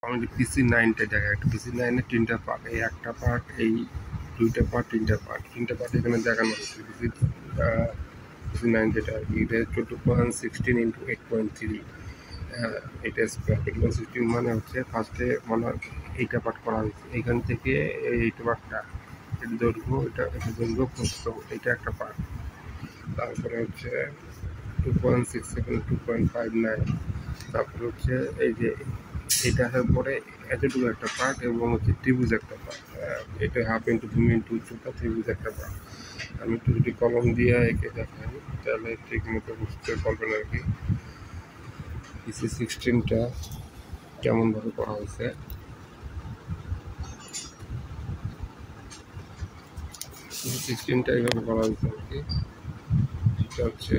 আমাদের PC9টা দেখা, একটা PC9-এর 3টা পার্ট, এই একটা পার্ট, এই 2টা পার্ট, 3টা পার্ট এখানে দেখানো হচ্ছে। PC9 যেটা আর কি, এটা হচ্ছে 2.16 × 8.3, এটা স্কোয়ার। 2.16 মানে হচ্ছে ফার্স্টে মানে এইটা পার্ট করা হয়েছে, এইখান থেকে এইটা পার্টটা, এটা দৈর্ঘ্য, এটা দৈর্ঘ্য প্রস্থ, এটা একটা পার্ট। তারপরে হচ্ছে 2.67, 2.59, তারপরে হচ্ছে এই যে এটা আসার পরে এতটুকু একটা পার্ট, এবং হচ্ছে ত্রিভুজ একটা পার্ট, এটা 1/2 × 2 × উচ্চতা ত্রিভুজ একটা পার্ট। আমি একটু যদি কলম দিয়ে এঁকে দেখাই তাহলে ঠিক মতো বুঝতে পারবেন আর কি PC16টা কেমনভাবে করা হয়েছে। PC16টা এইভাবে করা হয়েছে আর কি। এটা হচ্ছে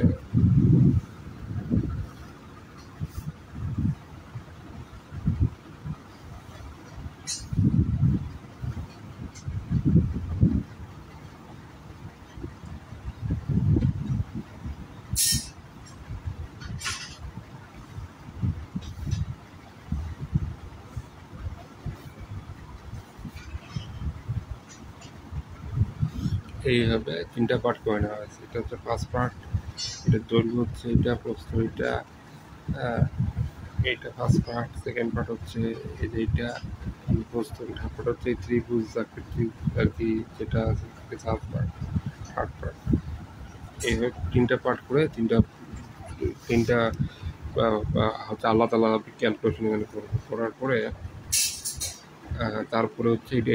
এইভাবে 3টা পার্ট করে নেওয়া হয়েছে। এটা হচ্ছে ফার্স্ট পার্ট, এটার দৈর্ঘ্য হচ্ছে এটা, প্রস্থ এটা, এইটা ফার্স্ট পার্ট। সেকেন্ড পার্ট হচ্ছে এই যে এইটা প্রস্থ, তারপর হচ্ছে এই ত্রিভুজ আকৃতি আর কি, যেটা থার্ড পার্ট। এইভাবে 3টা পার্ট করে তিনটা হচ্ছে আলাদা আলাদা ক্যালকুলেশন এখানে করবো। করার পরে তারপরে হচ্ছে এটা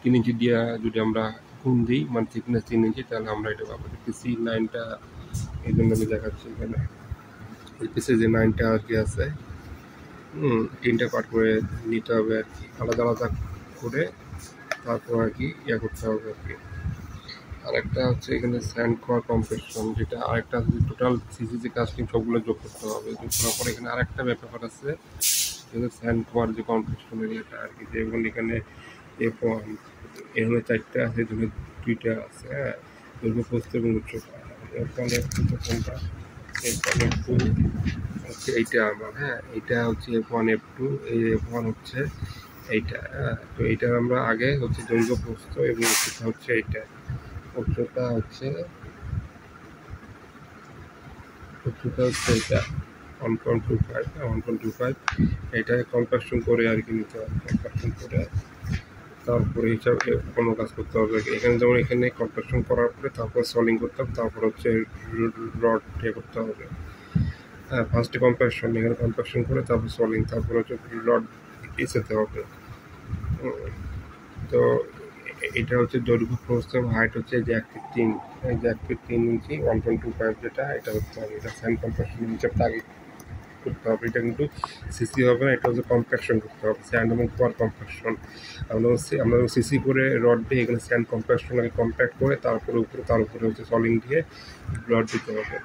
3 ইঞ্চি দিয়ে যদি আমরা গুণ দিই, মানে থিকনেস 3 ইঞ্চি, তাহলে আমরা এটা পাবো। PC9টা এই জন্য আমি দেখাচ্ছি এখানে, এই পিসে যে 9টা আর কি আছে, 3টা পার্ট করে নিতে হবে আর কি, আলাদা আলাদা করে তারপর আর কি করতে হবে আর কি। আরেকটা হচ্ছে এখানে স্যান্ড কোয়ার কম্প্রেশন, যেটা আরেকটা হচ্ছে টোটাল সিসিসি কাস্টিং সবগুলো যোগ করতে হবে। যোগ করার পরে এখানে আরেকটা ব্যাপার আছে, যেটা স্যান্ড কোয়ার যে কম্প্রেশনের ইয়েটা আর কি, যেমন এখানে F1, এখানে 4টা আছে, এখানে 2টা আছে, দৈর্ঘ্য, প্রস্থ এবং উচ্চতা। F1, F2 কোনটা? F1, F2 হচ্ছে এইটা আমার, এইটা হচ্ছে F1, F2, এই F1 হচ্ছে এইটা, তো এইটা আমরা আগে হচ্ছে দৈর্ঘ্য, প্রস্থ এবং উচ্চতা হচ্ছে এইটা। উচ্চতা হচ্ছে এটা 1.25, এটা কম্প্রেশন করে আর কি নিতে হবে। কম্প্রেশন করে তারপরে হিসাবে কোনো কাজ করতে হবে। এখানে যেমন এখানে কম্প্রেশন করার পরে তারপর সলিং করতে হবে, তারপর হচ্ছে রড করতে হবে। ফার্স্টে কম্প্রেশন, এখানে কম্প্রেশন করে তারপর সলিং, তারপর হচ্ছে রড ইসেতে হবে। তো এটা হচ্ছে দৈর্ঘ্য, প্রস্থ এবং হাইট হচ্ছে যে 1 ফিট 3, এই যে 1 ফিট 3 ইঞ্চি 1.25, যেটা এটা হচ্ছে হবে। এটা স্যান্ড কম্প্রেশন হিসাবটা আগে করতে হবে। এটা কিন্তু সিসি হবে না, এটা হচ্ছে কম্প্যাকশন করতে হবে, স্যান্ড এবং কোয়ার কম্প্যাকশন। আমরা সিসি করে রড দিয়ে এখানে স্যান্ড কম্প্যাকশন আগে কম্প্যাক্ট করে তার উপরে হচ্ছে সলিং দিয়ে রড দিতে হবে।